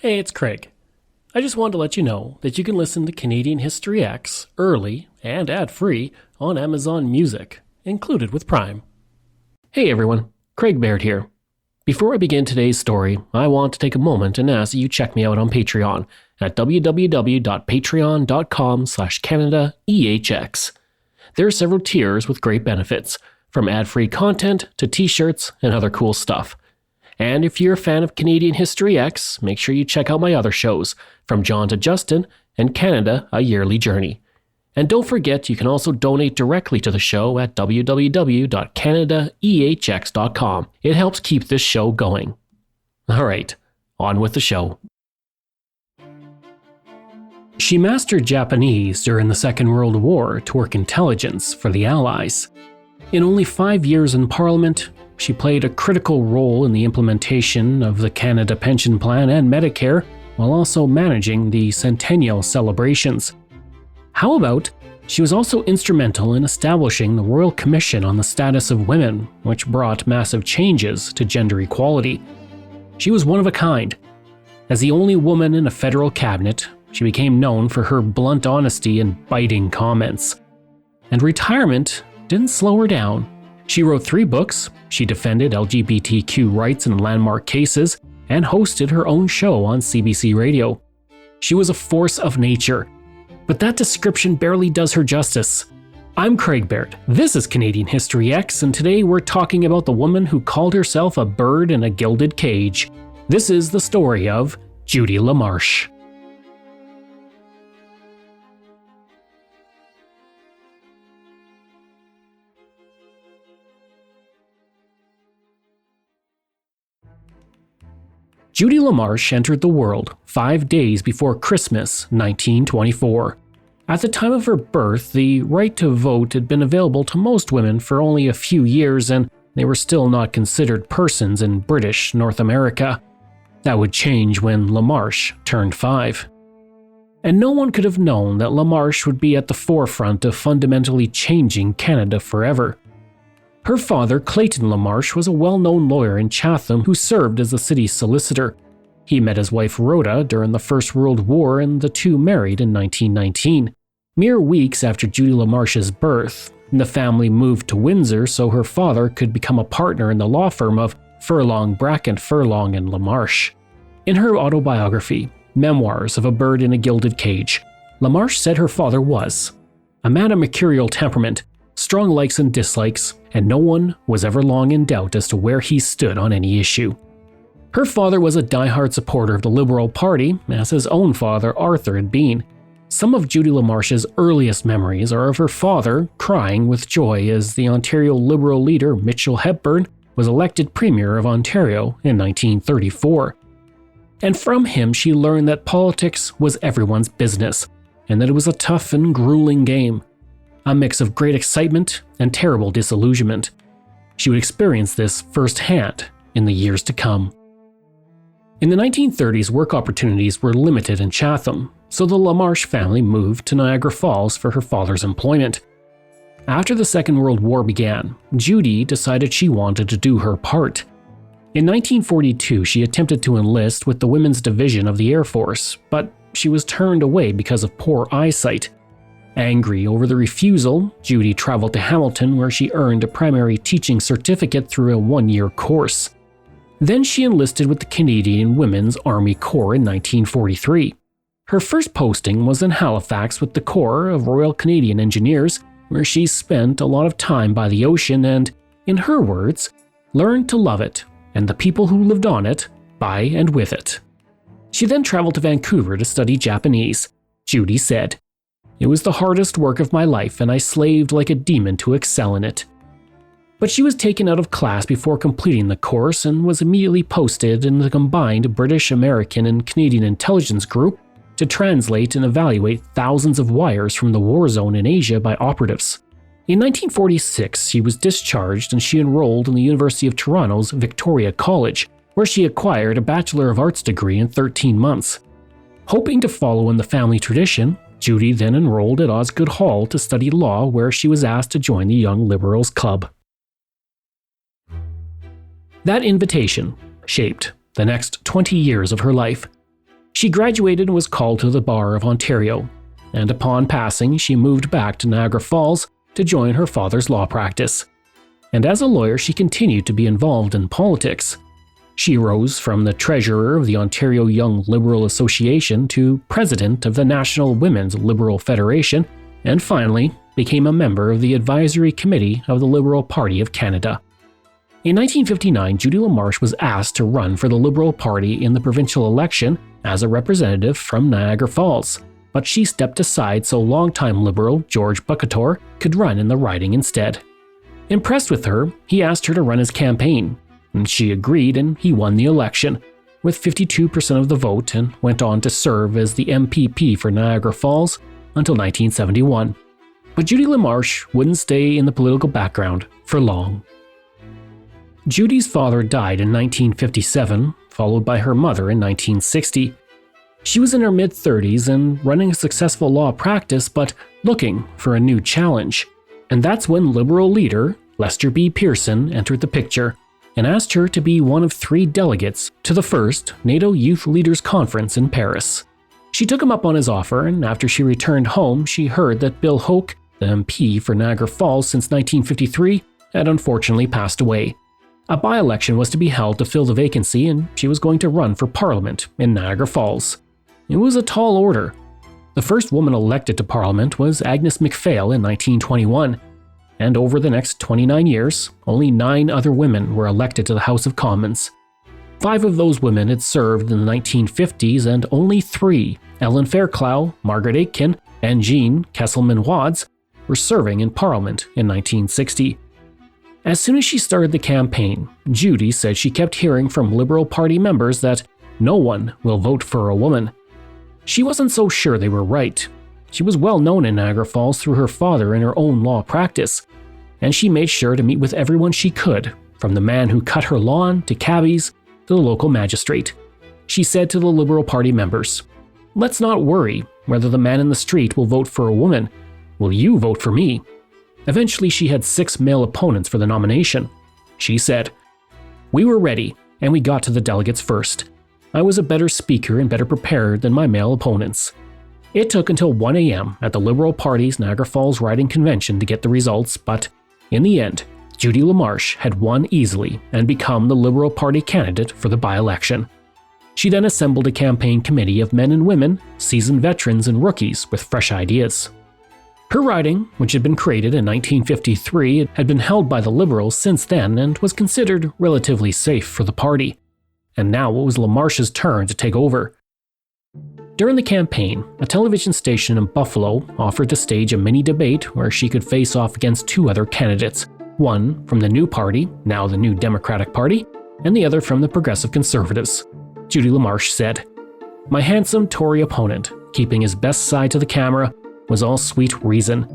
Hey, it's Craig. I just wanted to let you know that you can listen to Canadian History X early and ad-free on Amazon Music, included with Prime. Hey everyone, Craig Baird here. Before I begin today's story, I want to take a moment and ask that you check me out on Patreon at www.patreon.com/CanadaEHX. There are several tiers with great benefits, from ad-free content to t-shirts and other cool stuff. And if you're a fan of Canadian History X, make sure you check out my other shows, From John to Justin and Canada, A Yearly Journey. And don't forget, you can also donate directly to the show at www.canadaehx.com. It helps keep this show going. All right, on with the show. She mastered Japanese during the Second World War to work intelligence for the Allies. In only 5 years in Parliament, she played a critical role in the implementation of the Canada Pension Plan and Medicare, while also managing the Centennial celebrations. How about, she was also instrumental in establishing the Royal Commission on the Status of Women, which brought massive changes to gender equality. She was one of a kind. As the only woman in a federal cabinet, she became known for her blunt honesty and biting comments. And retirement didn't slow her down. She wrote 3 books, she defended LGBTQ rights in landmark cases, and hosted her own show on CBC Radio. She was a force of nature, but that description barely does her justice. I'm Craig Baird, this is Canadian History X, and today we're talking about the woman who called herself a bird in a gilded cage. This is the story of Judy LaMarsh. Judy LaMarsh entered the world 5 days before Christmas, 1924. At the time of her birth, the right to vote had been available to most women for only a few years, and they were still not considered persons in British North America. That would change when LaMarsh turned 5. And no one could have known that LaMarsh would be at the forefront of fundamentally changing Canada forever. Her father, Clayton LaMarsh, was a well-known lawyer in Chatham who served as the city's solicitor. He met his wife Rhoda during the First World War, and the two married in 1919. Mere weeks after Judy LaMarsh's birth, the family moved to Windsor so her father could become a partner in the law firm of Furlong, Brackett, Furlong and LaMarsh. In her autobiography, Memoirs of a Bird in a Gilded Cage, LaMarsh said her father was a man of mercurial temperament, strong likes and dislikes, and no one was ever long in doubt as to where he stood on any issue. Her father was a diehard supporter of the Liberal Party, as his own father Arthur had been. Some of Judy LaMarsh's earliest memories are of her father crying with joy as the Ontario Liberal leader Mitchell Hepburn was elected Premier of Ontario in 1934. And from him she learned that politics was everyone's business, and that it was a tough and grueling game. A mix of great excitement and terrible disillusionment. She would experience this firsthand in the years to come. In the 1930s, work opportunities were limited in Chatham, so the LaMarsh family moved to Niagara Falls for her father's employment. After the Second World War began, Judy decided she wanted to do her part. In 1942, she attempted to enlist with the Women's Division of the Air Force, but she was turned away because of poor eyesight. Angry over the refusal, Judy traveled to Hamilton where she earned a primary teaching certificate through a 1-year course. Then she enlisted with the Canadian Women's Army Corps in 1943. Her first posting was in Halifax with the Corps of Royal Canadian Engineers, where she spent a lot of time by the ocean and, in her words, learned to love it and the people who lived on it, by and with it. She then traveled to Vancouver to study Japanese. Judy said, "It was the hardest work of my life, and I slaved like a demon to excel in it." But she was taken out of class before completing the course and was immediately posted in the combined British, American, and Canadian intelligence group to translate and evaluate thousands of wires from the war zone in Asia by operatives. In 1946, she was discharged and she enrolled in the University of Toronto's Victoria College, where she acquired a Bachelor of Arts degree in 13 months. Hoping to follow in the family tradition, Judy then enrolled at Osgoode Hall to study law, where she was asked to join the Young Liberals Club. That invitation shaped the next 20 years of her life. She graduated and was called to the Bar of Ontario, and upon passing, she moved back to Niagara Falls to join her father's law practice. And as a lawyer, she continued to be involved in politics. She rose from the treasurer of the Ontario Young Liberal Association to president of the National Women's Liberal Federation, and finally became a member of the advisory committee of the Liberal Party of Canada. In 1959, Judy LaMarsh was asked to run for the Liberal Party in the provincial election as a representative from Niagara Falls, but she stepped aside so longtime Liberal George Buckator could run in the riding instead. Impressed with her, he asked her to run his campaign, and she agreed, and he won the election with 52% of the vote and went on to serve as the MPP for Niagara Falls until 1971. But Judy LaMarsh wouldn't stay in the political background for long. Judy's father died in 1957, followed by her mother in 1960. She was in her mid-30s and running a successful law practice, but looking for a new challenge. And that's when Liberal leader Lester B. Pearson entered the picture and asked her to be one of 3 delegates to the first NATO Youth Leaders Conference in Paris. She took him up on his offer, and after she returned home, she heard that Bill Hoke, the MP for Niagara Falls since 1953, had unfortunately passed away. A by-election was to be held to fill the vacancy, and she was going to run for Parliament in Niagara Falls. It was a tall order. The first woman elected to Parliament was Agnes MacPhail in 1921, and over the next 29 years, only 9 other women were elected to the House of Commons. 5 of those women had served in the 1950s, and only 3, Ellen Fairclough, Margaret Aitken, and Jean Kesselman-Wadds, were serving in Parliament in 1960. As soon as she started the campaign, Judy said she kept hearing from Liberal Party members that no one will vote for a woman. She wasn't so sure they were right. She was well known in Niagara Falls through her father and her own law practice, and she made sure to meet with everyone she could, from the man who cut her lawn to cabbies to the local magistrate. She said to the Liberal Party members, "Let's not worry whether the man in the street will vote for a woman. Will you vote for me?" Eventually, she had 6 male opponents for the nomination. She said, "We were ready, and we got to the delegates first. I was a better speaker and better prepared than my male opponents." It took until 1 a.m. at the Liberal Party's Niagara Falls riding convention to get the results, but in the end, Judy LaMarsh had won easily and become the Liberal Party candidate for the by-election. She then assembled a campaign committee of men and women, seasoned veterans and rookies with fresh ideas. Her riding, which had been created in 1953, had been held by the Liberals since then and was considered relatively safe for the party. And now it was LaMarsh's turn to take over. During the campaign, a television station in Buffalo offered to stage a mini debate where she could face off against 2 other candidates, one from the New Party, now the New Democratic Party, and the other from the Progressive Conservatives. Judy LaMarsh said, "My handsome Tory opponent, keeping his best side to the camera, was all sweet reason.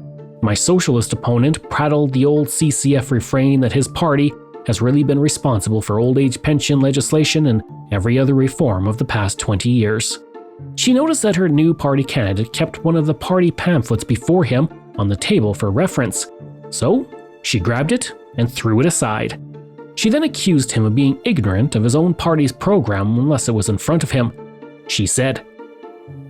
My socialist opponent prattled the old CCF refrain that his party has really been responsible for old age pension legislation and every other reform of the past 20 years. She noticed that her new party candidate kept one of the party pamphlets before him on the table for reference, so she grabbed it and threw it aside. She then accused him of being ignorant of his own party's program unless it was in front of him. She said,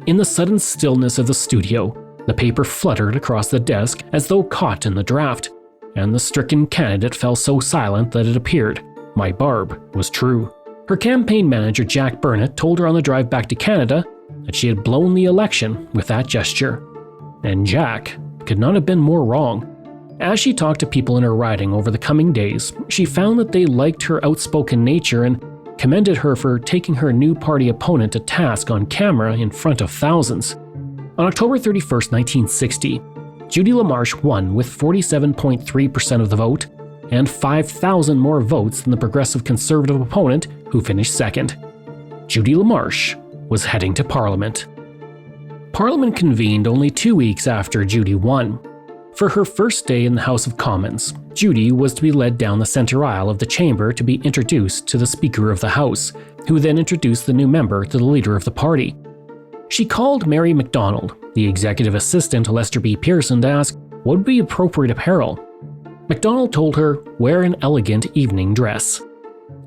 "In the sudden stillness of the studio, the paper fluttered across the desk as though caught in the draft, and the stricken candidate fell so silent that it appeared my barb was true." Her campaign manager Jack Burnett told her on the drive back to Canada that she had blown the election with that gesture. And Jack could not have been more wrong. As she talked to people in her riding over the coming days, she found that they liked her outspoken nature and commended her for taking her new party opponent to task on camera in front of thousands. On October 31, 1960, Judy LaMarsh won with 47.3% of the vote and 5,000 more votes than the Progressive Conservative opponent, who finished second. Judy LaMarsh was heading to Parliament. Parliament convened only 2 weeks after Judy won. For her first day in the House of Commons, Judy was to be led down the center aisle of the chamber to be introduced to the Speaker of the House, who then introduced the new member to the leader of the party. She called Mary MacDonald, the executive assistant to Lester B. Pearson, to ask what would be appropriate apparel. MacDonald told her, "Wear an elegant evening dress."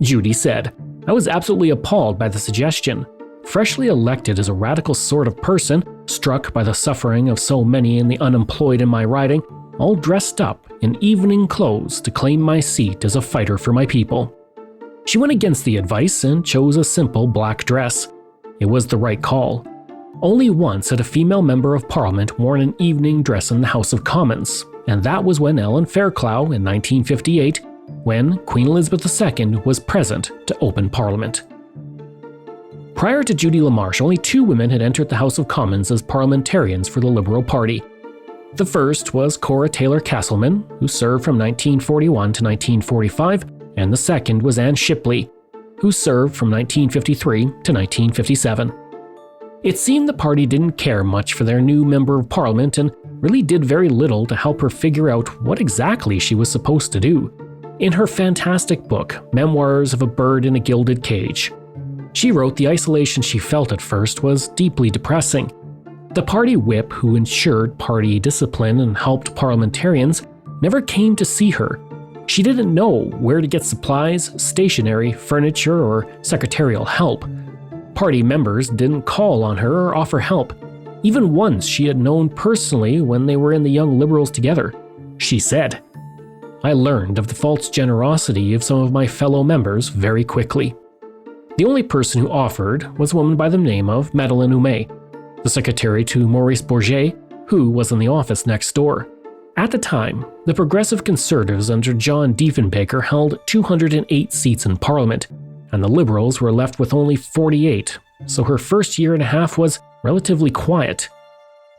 Judy said, "I was absolutely appalled by the suggestion. freshly elected as a radical sort of person, struck by the suffering of so many and the unemployed in my riding, all dressed up in evening clothes to claim my seat as a fighter for my people. She went against the advice and chose a simple black dress. It was the right call. Only once had a female member of Parliament worn an evening dress in the House of Commons, and that was when Ellen Fairclough in 1958, when Queen Elizabeth II was present to open Parliament. Prior to Judy LaMarsh, only 2 women had entered the House of Commons as parliamentarians for the Liberal Party. The first was Cora Taylor Castleman, who served from 1941 to 1945, and the second was Anne Shipley, who served from 1953 to 1957. It seemed the party didn't care much for their new Member of Parliament and really did very little to help her figure out what exactly she was supposed to do. In her fantastic book, Memoirs of a Bird in a Gilded Cage, she wrote the isolation she felt at first was deeply depressing. The party whip, who ensured party discipline and helped parliamentarians, never came to see her. She didn't know where to get supplies, stationery, furniture, or secretarial help. Party members didn't call on her or offer help. Even once she had known personally when they were in the Young Liberals together. She said, "I learned of the false generosity of some of my fellow members very quickly." The only person who offered was a woman by the name of Madeleine Humé, the secretary to Maurice Bourget, who was in the office next door. At the time, the Progressive Conservatives under John Diefenbaker held 208 seats in Parliament, and the Liberals were left with only 48, so her first year and a half was relatively quiet.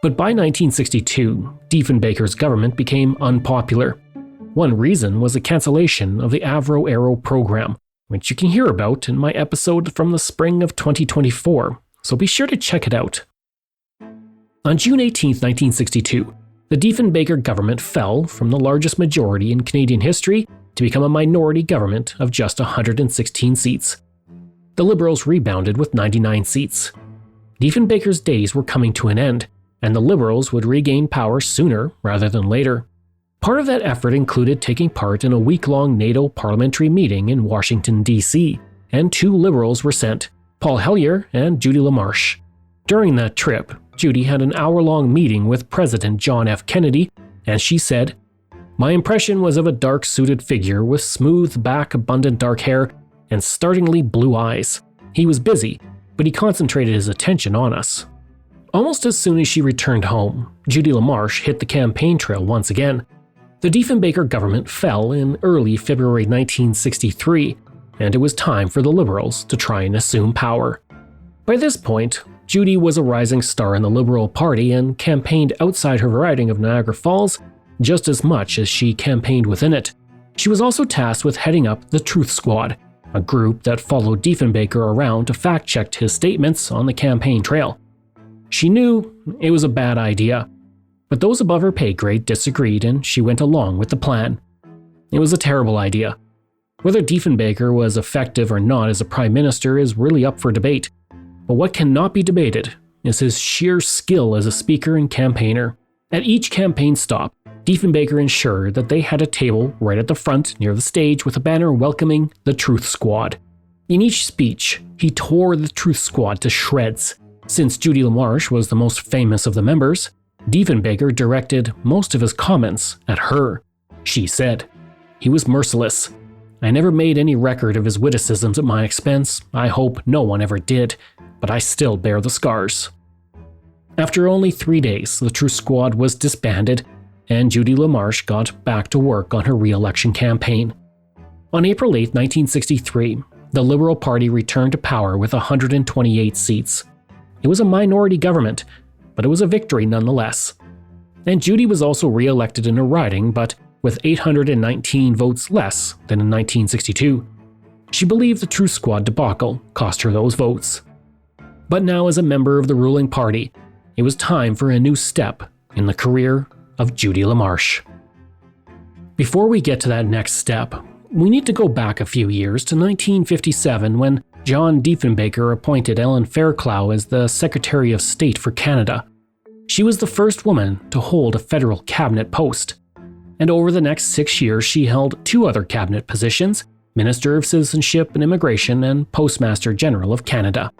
But by 1962, Diefenbaker's government became unpopular. One reason was the cancellation of the Avro-Arrow program, which you can hear about in my episode from the spring of 2024, so be sure to check it out. On June 18, 1962, the Diefenbaker government fell from the largest majority in Canadian history to become a minority government of just 116 seats. The Liberals rebounded with 99 seats. Diefenbaker's days were coming to an end, and the Liberals would regain power sooner rather than later. Part of that effort included taking part in a week-long NATO parliamentary meeting in Washington, D.C., and 2 Liberals were sent, Paul Hellyer and Judy LaMarsh. During that trip, Judy had an hour-long meeting with President John F. Kennedy, and she said, "My impression was of a dark-suited figure with smooth back, abundant dark hair, and startlingly blue eyes. He was busy, but he concentrated his attention on us." Almost as soon as she returned home, Judy LaMarsh hit the campaign trail once again. The Diefenbaker government fell in early February 1963, and it was time for the Liberals to try and assume power. By this point, Judy was a rising star in the Liberal Party and campaigned outside her riding of Niagara Falls just as much as she campaigned within it. She was also tasked with heading up the Truth Squad, a group that followed Diefenbaker around to fact-check his statements on the campaign trail. She knew it was a bad idea, but those above her pay grade disagreed and she went along with the plan. It was a terrible idea. Whether Diefenbaker was effective or not as a prime minister is really up for debate, but what cannot be debated is his sheer skill as a speaker and campaigner. At each campaign stop, Diefenbaker ensured that they had a table right at the front near the stage with a banner welcoming the Truth Squad. In each speech, he tore the Truth Squad to shreds. Since Judy LaMarsh was the most famous of the members, Diefenbaker directed most of his comments at her. She said, "He was merciless. I never made any record of his witticisms at my expense. I hope no one ever did, but I still bear the scars." After only 3 days, the Truth Squad was disbanded, and Judy LaMarsh got back to work on her re-election campaign. On April 8, 1963, the Liberal Party returned to power with 128 seats. It was a minority government, but it was a victory nonetheless. And Judy was also re-elected in a riding, but with 819 votes less than in 1962. She believed the Truth Squad debacle cost her those votes. But now, as a member of the ruling party, it was time for a new step in the career of Judy LaMarsh. Before we get to that next step, we need to go back a few years to 1957 when John Diefenbaker appointed Ellen Fairclough as the Secretary of State for Canada. She was the first woman to hold a federal cabinet post. And over the next 6 years, she held 2 other cabinet positions, Minister of Citizenship and Immigration and Postmaster General of Canada.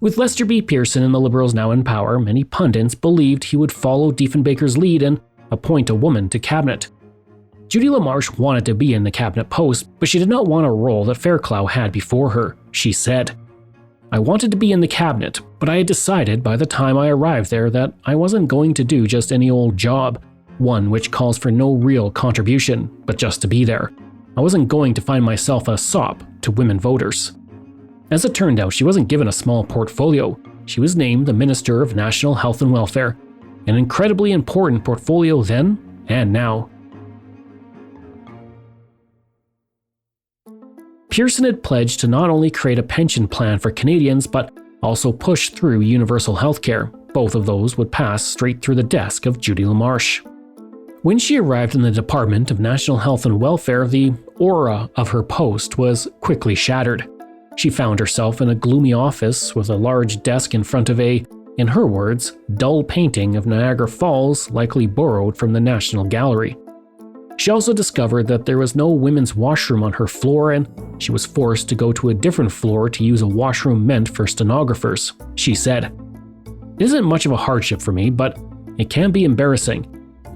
With Lester B. Pearson and the Liberals now in power, many pundits believed he would follow Diefenbaker's lead and appoint a woman to cabinet. Judy LaMarsh wanted to be in the cabinet post, but she did not want a role that Fairclough had before her. She said, "I wanted to be in the cabinet, but I had decided by the time I arrived there that I wasn't going to do just any old job, one which calls for no real contribution, but just to be there. I wasn't going to find myself a sop to women voters." As it turned out, she wasn't given a small portfolio. She was named the Minister of National Health and Welfare, an incredibly important portfolio then and now. Pearson had pledged to not only create a pension plan for Canadians, but also push through universal health care. Both of those would pass straight through the desk of Judy LaMarsh. When she arrived in the Department of National Health and Welfare, the aura of her post was quickly shattered. She found herself in a gloomy office with a large desk in front of a, in her words, dull painting of Niagara Falls likely borrowed from the National Gallery. She also discovered that there was no women's washroom on her floor, and she was forced to go to a different floor to use a washroom meant for stenographers. She said, "It isn't much of a hardship for me, but it can be embarrassing.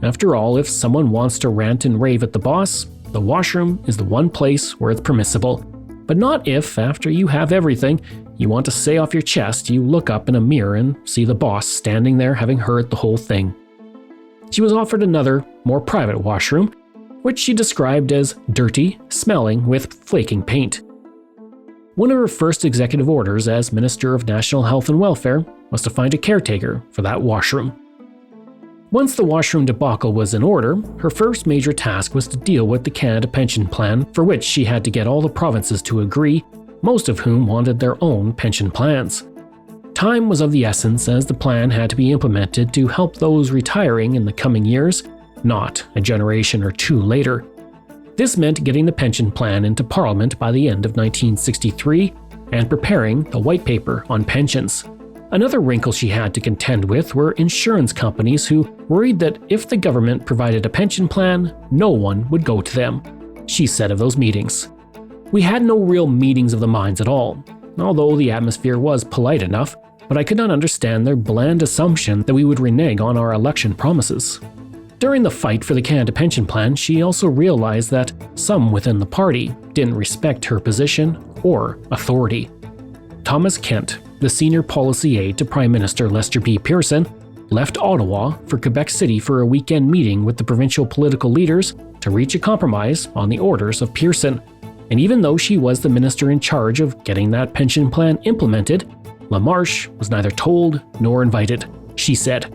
After all, if someone wants to rant and rave at the boss, the washroom is the one place where it's permissible. But not if, after you have everything, you want to say off your chest, you look up in a mirror and see the boss standing there having heard the whole thing." She was offered another, more private washroom, which she described as dirty, smelling, with flaking paint. One of her first executive orders as Minister of National Health and Welfare was to find a caretaker for that washroom. Once the washroom debacle was in order, her first major task was to deal with the Canada Pension Plan, for which she had to get all the provinces to agree, most of whom wanted their own pension plans. Time was of the essence, as the plan had to be implemented to help those retiring in the coming years, not a generation or two later. This meant getting the pension plan into Parliament by the end of 1963 and preparing the white paper on pensions. Another wrinkle she had to contend with were insurance companies who worried that if the government provided a pension plan, no one would go to them. She said of those meetings, "We had no real meetings of the minds at all, although the atmosphere was polite enough, but I could not understand their bland assumption that we would renege on our election promises." During the fight for the Canada Pension Plan, she also realized that some within the party didn't respect her position or authority. Thomas Kent, the senior policy aide to Prime Minister Lester B. Pearson, left Ottawa for Quebec City for a weekend meeting with the provincial political leaders to reach a compromise on the orders of Pearson. And even though she was the minister in charge of getting that pension plan implemented, LaMarsh was neither told nor invited. She said,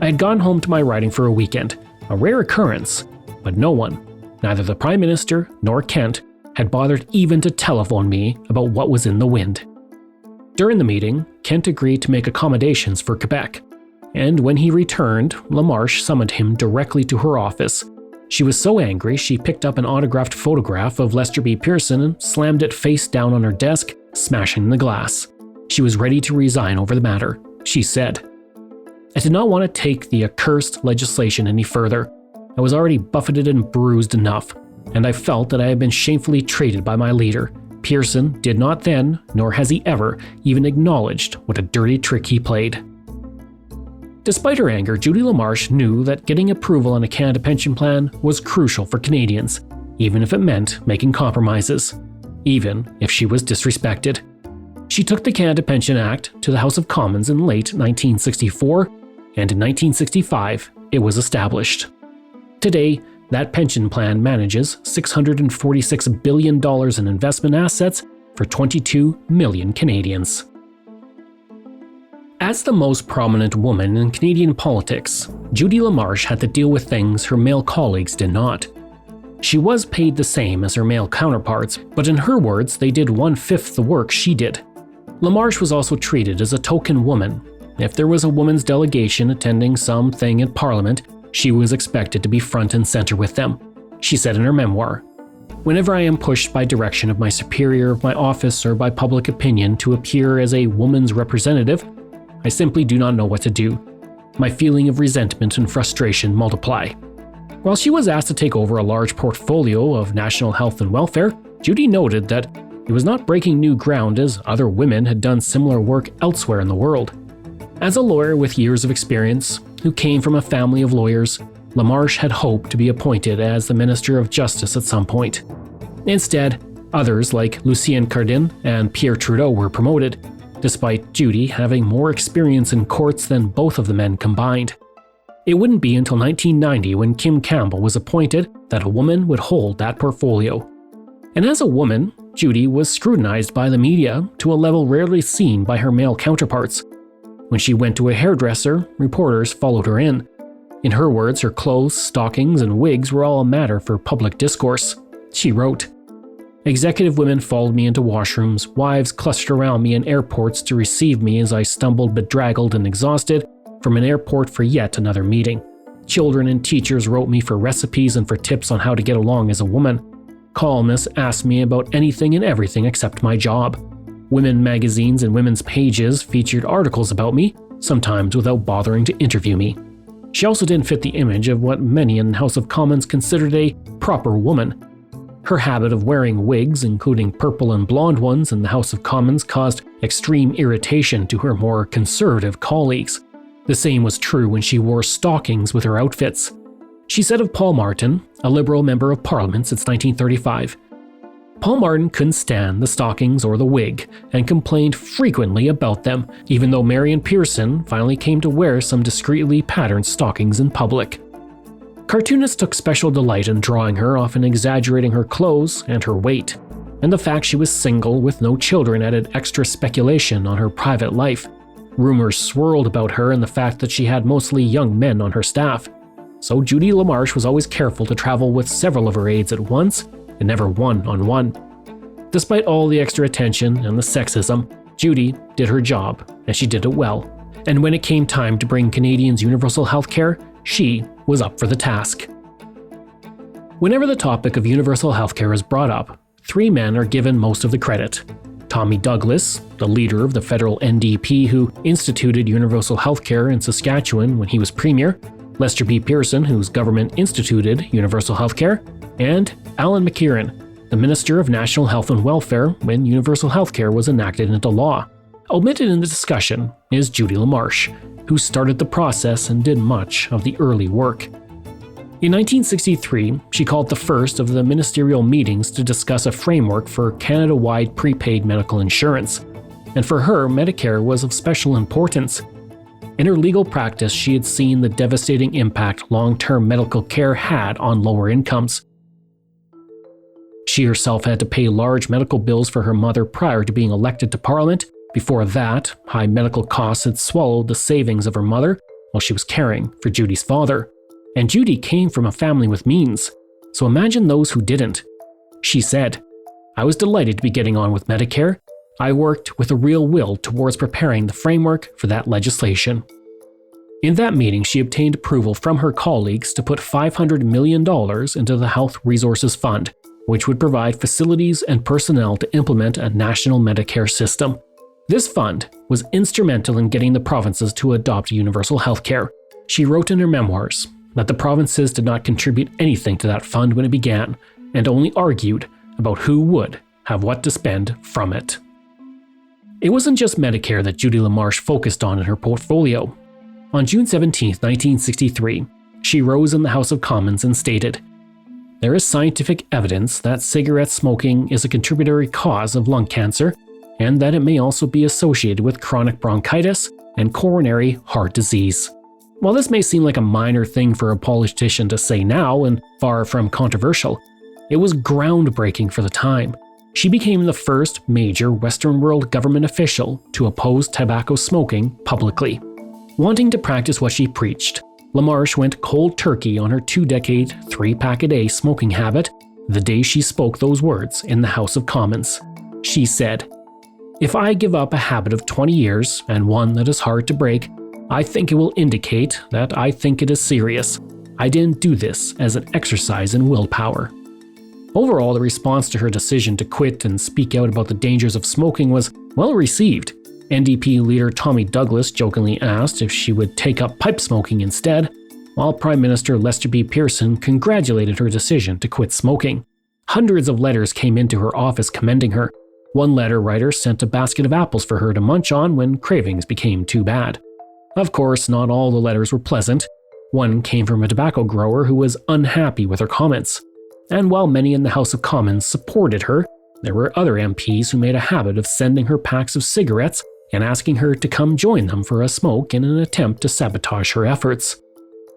"I had gone home to my writing for a weekend, a rare occurrence, but no one, neither the Prime Minister nor Kent, had bothered even to telephone me about what was in the wind." During the meeting, Kent agreed to make accommodations for Quebec, and when he returned, LaMarsh summoned him directly to her office. She was so angry she picked up an autographed photograph of Lester B. Pearson and slammed it face down on her desk, smashing the glass. She was ready to resign over the matter. She said, "I did not want to take the accursed legislation any further. I was already buffeted and bruised enough, and I felt that I had been shamefully treated by my leader. Pearson did not then, nor has he ever, even acknowledged what a dirty trick he played." Despite her anger, Judy LaMarsh knew that getting approval on a Canada Pension Plan was crucial for Canadians, even if it meant making compromises, even if she was disrespected. She took the Canada Pension Act to the House of Commons in late 1964, and in 1965 it was established. Today, that pension plan manages $646 billion in investment assets for 22 million Canadians. As the most prominent woman in Canadian politics, Judy LaMarsh had to deal with things her male colleagues did not. She was paid the same as her male counterparts, but in her words, they did 1/5 the work she did. LaMarsh was also treated as a token woman. If there was a women's delegation attending something at Parliament, she was expected to be front and center with them. She said in her memoir, "Whenever I am pushed by direction of my superior, my office, or by public opinion to appear as a woman's representative, I simply do not know what to do. My feeling of resentment and frustration multiply." While she was asked to take over a large portfolio of national health and welfare, Judy noted that It was not breaking new ground, as other women had done similar work elsewhere in the world. As a lawyer with years of experience, who came from a family of lawyers, LaMarsh had hoped to be appointed as the Minister of Justice at some point. Instead, others like Lucien Cardin and Pierre Trudeau were promoted, despite Judy having more experience in courts than both of the men combined. It wouldn't be until 1990, when Kim Campbell was appointed, that a woman would hold that portfolio. And as a woman, Judy was scrutinized by the media to a level rarely seen by her male counterparts. When she went to a hairdresser, reporters followed her in. In her words, her clothes, stockings, and wigs were all a matter for public discourse. She wrote, "Executive women followed me into washrooms, wives clustered around me in airports to receive me as I stumbled bedraggled and exhausted from an airport for yet another meeting. Children and teachers wrote me for recipes and for tips on how to get along as a woman. Columnists asked me about anything and everything except my job. Women magazines and women's pages featured articles about me, sometimes without bothering to interview me." She also didn't fit the image of what many in the House of Commons considered a proper woman. Her habit of wearing wigs, including purple and blonde ones, in the House of Commons caused extreme irritation to her more conservative colleagues. The same was true when she wore stockings with her outfits. She said of Paul Martin, a Liberal member of Parliament since 1935, "Paul Martin couldn't stand the stockings or the wig, and complained frequently about them, even though Marion Pearson finally came to wear some discreetly patterned stockings in public." Cartoonists took special delight in drawing her, often exaggerating her clothes and her weight, and the fact she was single with no children added extra speculation on her private life. Rumors swirled about her and the fact that she had mostly young men on her staff. So Judy LaMarsh was always careful to travel with several of her aides at once, and never one-on-one. Despite all the extra attention and the sexism, Judy did her job, and she did it well. And when it came time to bring Canadians universal health care, she was up for the task. Whenever the topic of universal health care is brought up, three men are given most of the credit. Tommy Douglas, the leader of the federal NDP who instituted universal health care in Saskatchewan when he was premier, Lester B. Pearson, whose government instituted universal health care, and Alan McKiernan, the Minister of National Health and Welfare when universal health care was enacted into law. Omitted in the discussion is Judy LaMarsh, who started the process and did much of the early work. In 1963, she called the first of the ministerial meetings to discuss a framework for Canada-wide prepaid medical insurance, and for her, Medicare was of special importance. In her legal practice, she had seen the devastating impact long-term medical care had on lower incomes. She herself had to pay large medical bills for her mother prior to being elected to Parliament. Before that, high medical costs had swallowed the savings of her mother while she was caring for Judy's father. And Judy came from a family with means, so imagine those who didn't. She said, "I was delighted to be getting on with Medicare. I worked with a real will towards preparing the framework for that legislation." In that meeting, she obtained approval from her colleagues to put $500 million into the Health Resources Fund, which would provide facilities and personnel to implement a national Medicare system. This fund was instrumental in getting the provinces to adopt universal health care. She wrote in her memoirs that the provinces did not contribute anything to that fund when it began, and only argued about who would have what to spend from it. It wasn't just Medicare that Judy LaMarsh focused on in her portfolio. On June 17, 1963, she rose in the House of Commons and stated, "There is scientific evidence that cigarette smoking is a contributory cause of lung cancer, and that it may also be associated with chronic bronchitis and coronary heart disease." While this may seem like a minor thing for a politician to say now and far from controversial, it was groundbreaking for the time. She became the first major Western world government official to oppose tobacco smoking publicly. Wanting to practice what she preached, LaMarsh went cold turkey on her 2-decade, 3-pack-a-day smoking habit the day she spoke those words in the House of Commons. She said, "If I give up a habit of 20 years and one that is hard to break, I think it will indicate that I think it is serious. I didn't do this as an exercise in willpower." Overall, the response to her decision to quit and speak out about the dangers of smoking was well received. NDP leader Tommy Douglas jokingly asked if she would take up pipe smoking instead, while Prime Minister Lester B. Pearson congratulated her decision to quit smoking. Hundreds of letters came into her office commending her, One letter writer sent a basket of apples for her to munch on when cravings became too bad. Of course, not all the letters were pleasant. One came from a tobacco grower who was unhappy with her comments. And while many in the House of Commons supported her, there were other MPs who made a habit of sending her packs of cigarettes and asking her to come join them for a smoke in an attempt to sabotage her efforts.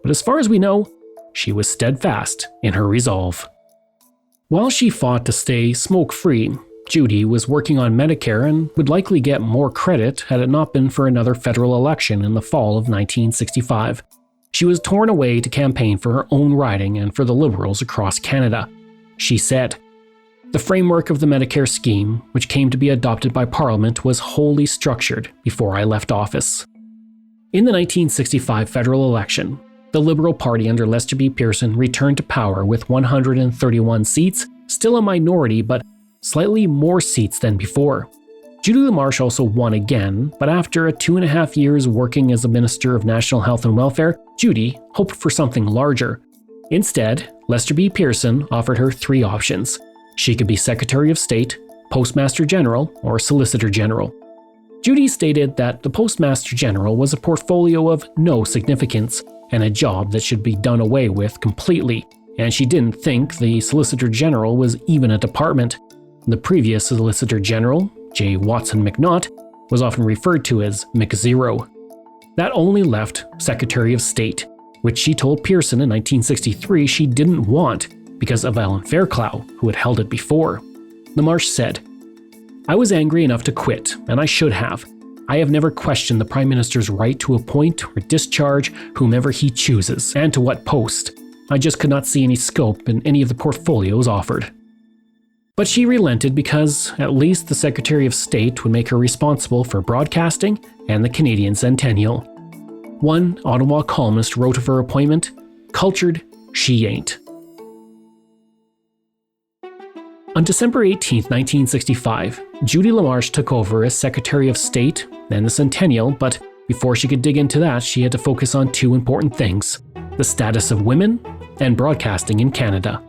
But as far as we know, she was steadfast in her resolve. While she fought to stay smoke-free, Judy was working on Medicare and would likely get more credit had it not been for another federal election in the fall of 1965. She was torn away to campaign for her own riding and for the Liberals across Canada. She said, "The framework of the Medicare scheme, which came to be adopted by Parliament, was wholly structured before I left office." In the 1965 federal election, the Liberal Party under Lester B. Pearson returned to power with 131 seats, still a minority but slightly more seats than before. Judy LaMarsh also won again, but after 2.5 years working as a Minister of National Health and Welfare, Judy hoped for something larger. Instead, Lester B. Pearson offered her 3 options. She could be Secretary of State, Postmaster General, or Solicitor General. Judy stated that the Postmaster General was a portfolio of no significance and a job that should be done away with completely, and she didn't think the Solicitor General was even a department. The previous Solicitor General, J. Watson McNaught, was often referred to as McZero. That only left Secretary of State, which she told Pearson in 1963 she didn't want because of Alan Fairclough, who had held it before. LaMarsh said, "I was angry enough to quit, and I should have. I have never questioned the Prime Minister's right to appoint or discharge whomever he chooses, and to what post. I just could not see any scope in any of the portfolios offered." But she relented because at least the Secretary of State would make her responsible for broadcasting and the Canadian Centennial. One Ottawa columnist wrote of her appointment, "Cultured, she ain't." On December 18, 1965, Judy LaMarsh took over as Secretary of State, then the Centennial, but before she could dig into that, she had to focus on 2 important things: the status of women and broadcasting in Canada.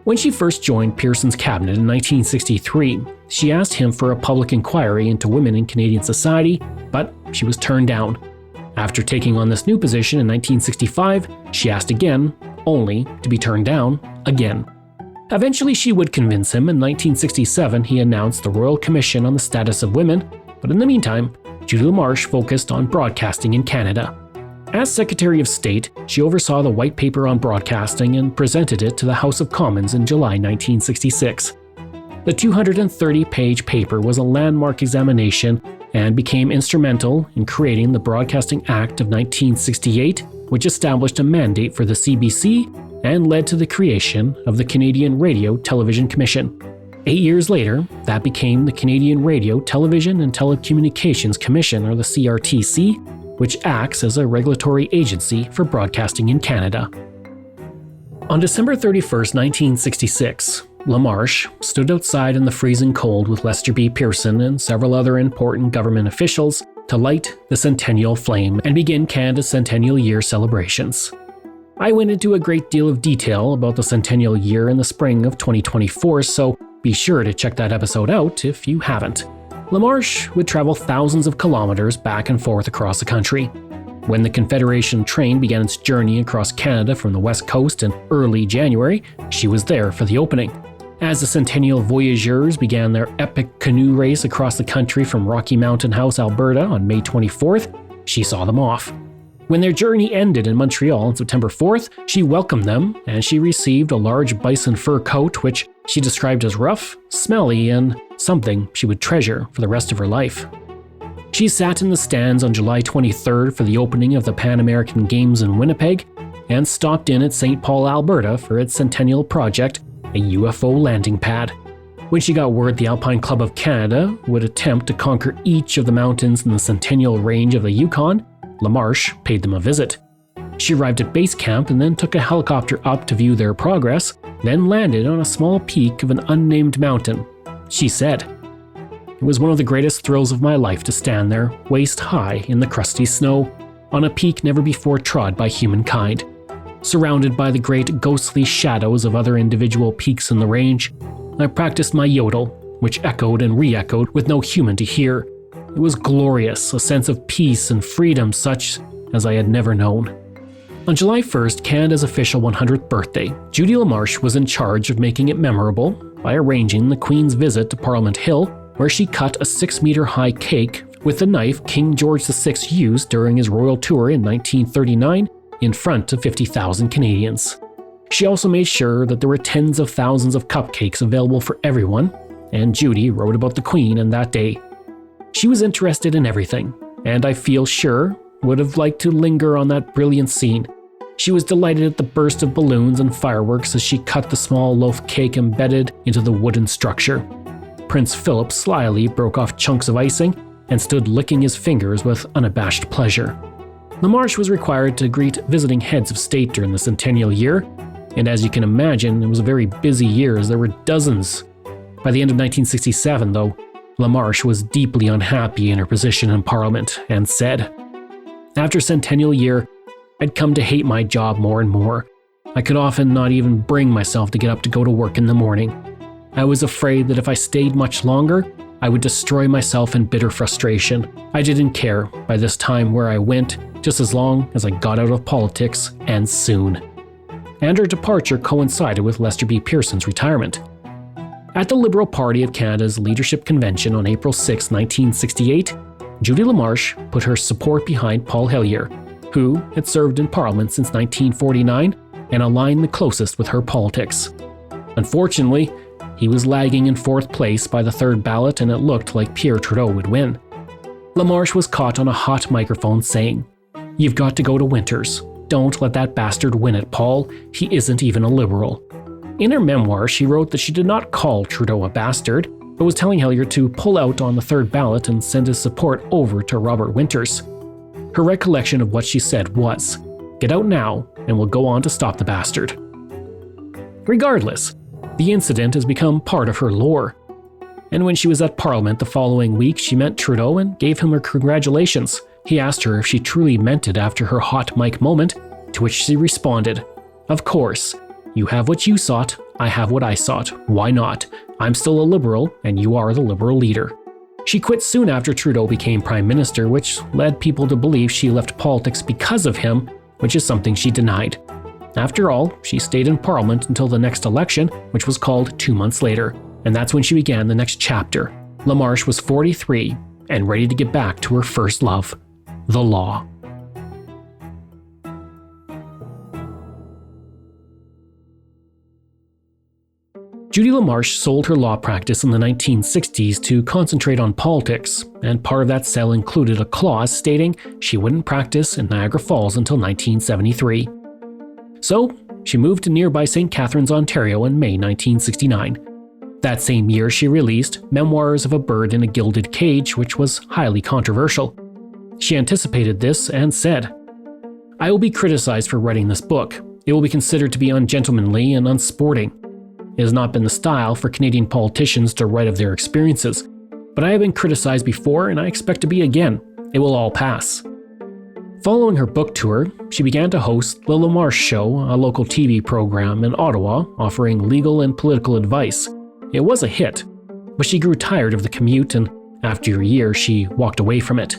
When she first joined Pearson's cabinet in 1963, she asked him for a public inquiry into women in Canadian society, but she was turned down. After taking on this new position in 1965, she asked again, only to be turned down again. Eventually she would convince him. In 1967, he announced the Royal Commission on the Status of Women, but in the meantime, Judy LaMarsh focused on broadcasting in Canada. As Secretary of State, she oversaw the White Paper on Broadcasting and presented it to the House of Commons in July 1966. The 230-page paper was a landmark examination and became instrumental in creating the Broadcasting Act of 1968, which established a mandate for the CBC and led to the creation of the Canadian Radio Television Commission. 8 years later, that became the Canadian Radio, Television and Telecommunications Commission, or the CRTC, which acts as a regulatory agency for broadcasting in Canada. On December 31, 1966, LaMarsh stood outside in the freezing cold with Lester B. Pearson and several other important government officials to light the Centennial flame and begin Canada's Centennial Year celebrations. I went into a great deal of detail about the Centennial Year in the spring of 2024, so be sure to check that episode out if you haven't. LaMarsh would travel thousands of kilometers back and forth across the country. When the Confederation train began its journey across Canada from the West Coast in early January, she was there for the opening. As the Centennial Voyageurs began their epic canoe race across the country from Rocky Mountain House, Alberta on May 24th, she saw them off. When their journey ended in Montreal on September 4th, she welcomed them and she received a large bison fur coat, which she described as rough, smelly, and something she would treasure for the rest of her life. She sat in the stands on July 23rd for the opening of the Pan American Games in Winnipeg and stopped in at St. Paul, Alberta for its Centennial project, a UFO landing pad. When she got word the Alpine Club of Canada would attempt to conquer each of the mountains in the Centennial Range of the Yukon, LaMarsh paid them a visit. She arrived at base camp and then took a helicopter up to view their progress, then landed on a small peak of an unnamed mountain. She said, "It was one of the greatest thrills of my life to stand there, waist high in the crusty snow, on a peak never before trod by humankind. Surrounded by the great ghostly shadows of other individual peaks in the range, I practiced my yodel, which echoed and re-echoed with no human to hear. It was glorious, a sense of peace and freedom such as I had never known. On July 1st, Canada's official 100th birthday, Judy LaMarsh was in charge of making it memorable by arranging the Queen's visit to Parliament Hill, where she cut a 6-meter-high cake with the knife King George VI used during his royal tour in 1939 in front of 50,000 Canadians. She also made sure that there were tens of thousands of cupcakes available for everyone, and Judy wrote about the Queen in that day. She was interested in everything, and I feel sure would have liked to linger on that brilliant scene. She was delighted at the burst of balloons and fireworks as she cut the small loaf cake embedded into the wooden structure. Prince Philip slyly broke off chunks of icing and stood licking his fingers with unabashed pleasure. LaMarsh was required to greet visiting heads of state during the Centennial year, and as you can imagine, it was a very busy year as there were dozens. By the end of 1967, though, LaMarsh was deeply unhappy in her position in Parliament and said, "After Centennial year, I'd come to hate my job more and more. I could often not even bring myself to get up to go to work in the morning. I was afraid that if I stayed much longer, I would destroy myself in bitter frustration. I didn't care by this time where I went, just as long as I got out of politics, and soon." And her departure coincided with Lester B. Pearson's retirement. At the Liberal Party of Canada's Leadership Convention on April 6, 1968, Judy LaMarsh put her support behind Paul Hellyer, who had served in Parliament since 1949 and aligned the closest with her politics. Unfortunately, he was lagging in fourth place by the third ballot, and it looked like Pierre Trudeau would win. LaMarsh was caught on a hot microphone saying, "You've got to go to Winters. Don't let that bastard win it, Paul. He isn't even a Liberal." In her memoir, she wrote that she did not call Trudeau a bastard, but was telling Hellyer to pull out on the third ballot and send his support over to Robert Winters. Her recollection of what she said was, "Get out now, and we'll go on to stop the bastard." Regardless, the incident has become part of her lore. And when she was at Parliament the following week, she met Trudeau and gave him her congratulations. He asked her if she truly meant it after her hot mic moment, to which she responded, "Of course. You have what you sought, I have what I sought. Why not? I'm still a Liberal, and you are the Liberal leader." She quit soon after Trudeau became Prime Minister, which led people to believe she left politics because of him, which is something she denied. After all, she stayed in Parliament until the next election, which was called 2 months later, and that's when she began the next chapter. LaMarsh was 43 and ready to get back to her first love, the law. Judy LaMarsh sold her law practice in the 1960s to concentrate on politics, and part of that sale included a clause stating she wouldn't practice in Niagara Falls until 1973. So, she moved to nearby St. Catharines, Ontario in May 1969. That same year, she released Memoirs of a Bird in a Gilded Cage, which was highly controversial. She anticipated this and said, "I will be criticized for writing this book. It will be considered to be ungentlemanly and unsporting. It has not been the style for Canadian politicians to write of their experiences, but I have been criticized before and I expect to be again. It will all pass." Following her book tour, she began to host The LaMarsh Show, a local TV program in Ottawa offering legal and political advice. It was a hit, but she grew tired of the commute, and after a year she walked away from it.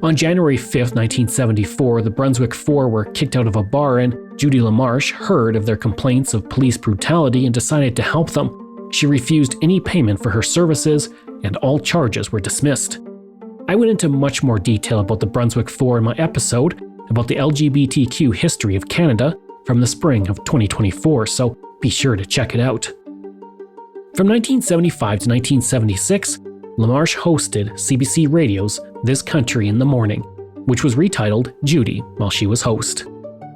On January 5, 1974, the Brunswick Four were kicked out of a bar, and Judy LaMarsh heard of their complaints of police brutality and decided to help them. She refused any payment for her services, and all charges were dismissed. I went into much more detail about the Brunswick Four in my episode about the LGBTQ history of Canada from the spring of 2024, so be sure to check it out. From 1975 to 1976, LaMarsh hosted CBC Radio's This Country in the Morning, which was retitled Judy while she was host.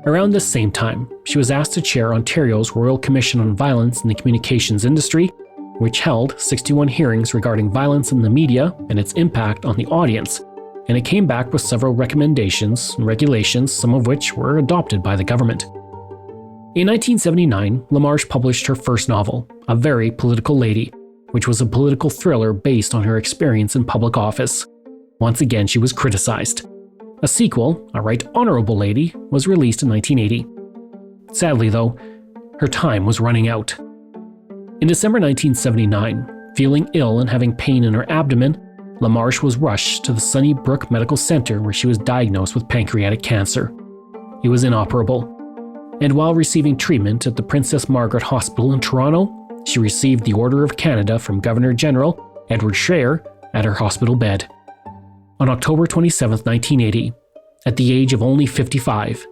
Around this same time, she was asked to chair Ontario's Royal Commission on Violence in the Communications Industry, which held 61 hearings regarding violence in the media and its impact on the audience, and it came back with several recommendations and regulations, some of which were adopted by the government. In 1979, LaMarsh published her first novel, A Very Political Lady, which was a political thriller based on her experience in public office. Once again, she was criticized. A sequel, A Right Honourable Lady, was released in 1980. Sadly, though, her time was running out. In December 1979, Feeling ill and having pain in her abdomen, LaMarsh was rushed to the Sunnybrook Medical Center where she was diagnosed with pancreatic cancer. It was inoperable, and while receiving treatment at the Princess Margaret Hospital in Toronto, she received the Order of Canada from Governor General Edward Scheer at her hospital bed. On October 27, 1980, at the age of only 55,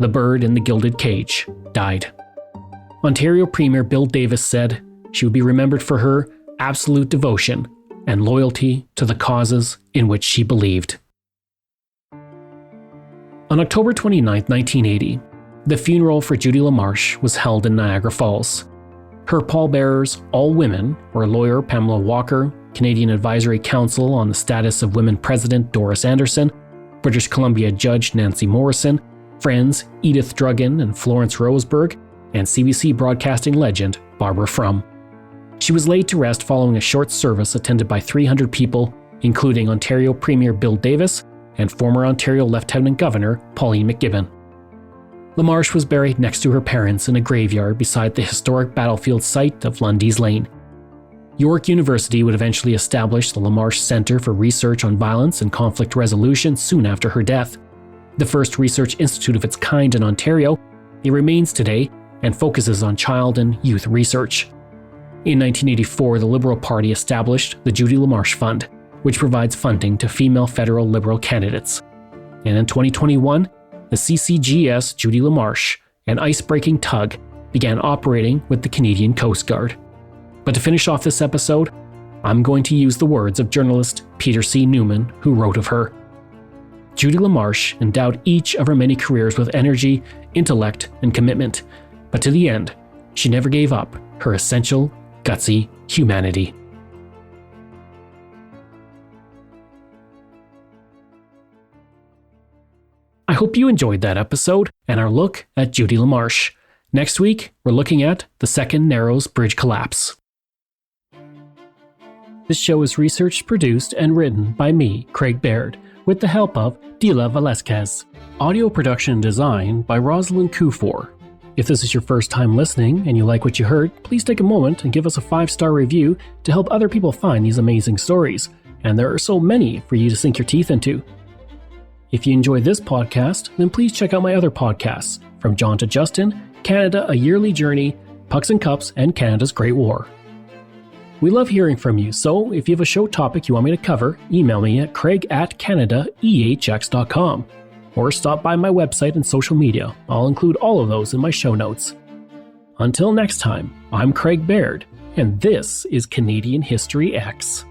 the bird in the gilded cage died. Ontario Premier Bill Davis said she would be remembered for her absolute devotion and loyalty to the causes in which she believed. On October 29, 1980, the funeral for Judy LaMarsh was held in Niagara Falls. Her pallbearers, all women, were lawyer Pamela Walker, Canadian Advisory Council on the Status of Women President Doris Anderson, British Columbia Judge Nancy Morrison, Friends Edith Drugan and Florence Roseberg, and CBC broadcasting legend Barbara Frum. She was laid to rest following a short service attended by 300 people, including Ontario Premier Bill Davis and former Ontario Lieutenant Governor Pauline McGibbon. LaMarsh was buried next to her parents in a graveyard beside the historic battlefield site of Lundy's Lane. York University would eventually establish the LaMarsh Centre for Research on Violence and Conflict Resolution soon after her death. The first research institute of its kind in Ontario, it remains today and focuses on child and youth research. In 1984, the Liberal Party established the Judy LaMarsh Fund, which provides funding to female federal Liberal candidates. And in 2021, the CCGS Judy LaMarsh, an ice-breaking tug, began operating with the Canadian Coast Guard. But to finish off this episode, I'm going to use the words of journalist Peter C. Newman, who wrote of her. Judy LaMarsh endowed each of her many careers with energy, intellect, and commitment, but to the end, she never gave up her essential, gutsy humanity. I hope you enjoyed that episode and our look at Judy LaMarsh. Next week, we're looking at the Second Narrows Bridge collapse. This show is researched, produced, and written by me, Craig Baird, with the help of Dila Velasquez. Audio production and design by Rosalind Kufor. If this is your first time listening and you like what you heard, please take a moment and give us a 5-star review to help other people find these amazing stories. And there are so many for you to sink your teeth into. If you enjoy this podcast, then please check out my other podcasts, From John to Justin, Canada, A Yearly Journey, Pucks and Cups, and Canada's Great War. We love hearing from you, so if you have a show topic you want me to cover, email me at craig@canadaehx.com or stop by my website and social media. I'll include all of those in my show notes. Until next time, I'm Craig Baird, and this is Canadian History X.